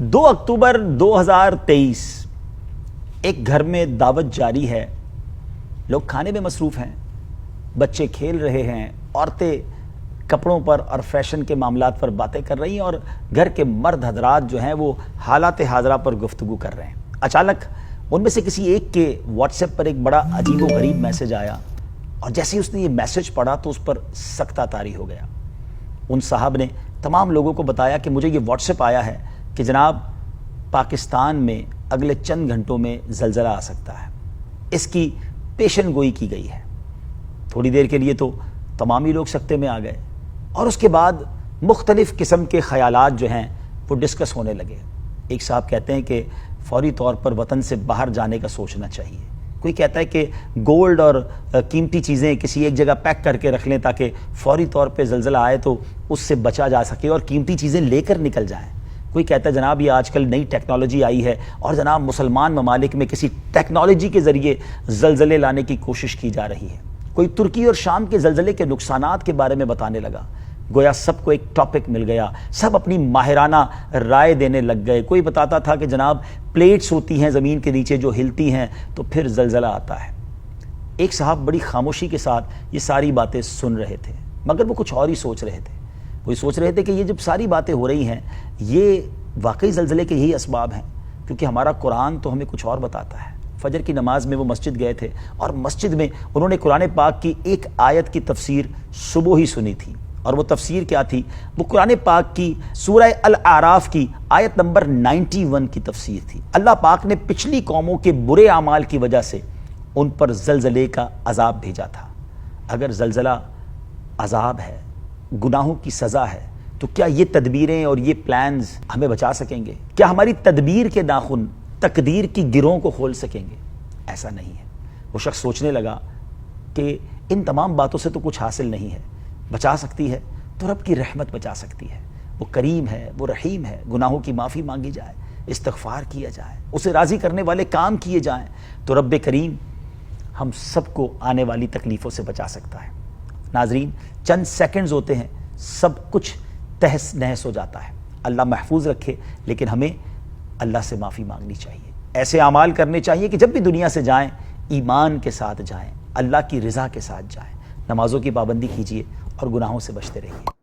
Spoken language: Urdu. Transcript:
2 اکتوبر 2023 ایک گھر میں دعوت جاری ہے، لوگ کھانے میں مصروف ہیں، بچے کھیل رہے ہیں، عورتیں کپڑوں پر اور فیشن کے معاملات پر باتیں کر رہی ہیں اور گھر کے مرد حضرات جو ہیں وہ حالات حاضرہ پر گفتگو کر رہے ہیں۔ اچانک ان میں سے کسی ایک کے واٹس ایپ پر ایک بڑا عجیب و غریب میسج آیا اور جیسے ہی اس نے یہ میسج پڑھا تو اس پر سکتہ طاری ہو گیا۔ ان صاحب نے تمام لوگوں کو بتایا کہ مجھے یہ واٹس ایپ آیا ہے کہ جناب پاکستان میں اگلے چند گھنٹوں میں زلزلہ آ سکتا ہے، اس کی پیشن گوئی کی گئی ہے۔ تھوڑی دیر کے لیے تو تمام ہی لوگ سکتے میں آ گئے اور اس کے بعد مختلف قسم کے خیالات جو ہیں وہ ڈسکس ہونے لگے۔ ایک صاحب کہتے ہیں کہ فوری طور پر وطن سے باہر جانے کا سوچنا چاہیے، کوئی کہتا ہے کہ گولڈ اور قیمتی چیزیں کسی ایک جگہ پیک کر کے رکھ لیں تاکہ فوری طور پہ زلزلہ آئے تو اس سے بچا جا سکے اور قیمتی چیزیں لے کر نکل جائیں۔ کوئی کہتا ہے جناب یہ آج کل نئی ٹیکنالوجی آئی ہے اور جناب مسلمان ممالک میں کسی ٹیکنالوجی کے ذریعے زلزلے لانے کی کوشش کی جا رہی ہے۔ کوئی ترکی اور شام کے زلزلے کے نقصانات کے بارے میں بتانے لگا۔ گویا سب کو ایک ٹاپک مل گیا، سب اپنی ماہرانہ رائے دینے لگ گئے۔ کوئی بتاتا تھا کہ جناب پلیٹس ہوتی ہیں زمین کے نیچے جو ہلتی ہیں تو پھر زلزلہ آتا ہے۔ ایک صاحب بڑی خاموشی کے ساتھ یہ ساری باتیں سن رہے تھے، مگر وہ کچھ اور ہی سوچ رہے تھے۔ وہ سوچ رہے تھے کہ یہ جب ساری باتیں ہو رہی ہیں یہ واقعی زلزلے کے یہی اسباب ہیں، کیونکہ ہمارا قرآن تو ہمیں کچھ اور بتاتا ہے۔ فجر کی نماز میں وہ مسجد گئے تھے اور مسجد میں انہوں نے قرآن پاک کی ایک آیت کی تفسیر صبح ہی سنی تھی، اور وہ تفسیر کیا تھی؟ وہ قرآن پاک کی سورہ الاعراف کی آیت نمبر 91 کی تفسیر تھی۔ اللہ پاک نے پچھلی قوموں کے برے اعمال کی وجہ سے ان پر زلزلے کا عذاب بھیجا تھا۔ اگر زلزلہ عذاب ہے، گناہوں کی سزا ہے، تو کیا یہ تدبیریں اور یہ پلانز ہمیں بچا سکیں گے؟ کیا ہماری تدبیر کے ناخن تقدیر کی گرہوں کو کھول سکیں گے؟ ایسا نہیں ہے۔ وہ شخص سوچنے لگا کہ ان تمام باتوں سے تو کچھ حاصل نہیں ہے، بچا سکتی ہے تو رب کی رحمت بچا سکتی ہے۔ وہ کریم ہے، وہ رحیم ہے۔ گناہوں کی معافی مانگی جائے، استغفار کیا جائے، اسے راضی کرنے والے کام کیے جائیں تو رب کریم ہم سب کو آنے والی تکلیفوں سے بچا سکتا ہے۔ ناظرین، چند سیکنڈز ہوتے ہیں، سب کچھ تہس نہس ہو جاتا ہے۔ اللہ محفوظ رکھے، لیکن ہمیں اللہ سے معافی مانگنی چاہیے، ایسے اعمال کرنے چاہیے کہ جب بھی دنیا سے جائیں ایمان کے ساتھ جائیں، اللہ کی رضا کے ساتھ جائیں۔ نمازوں کی پابندی کیجیے اور گناہوں سے بچتے رہیے۔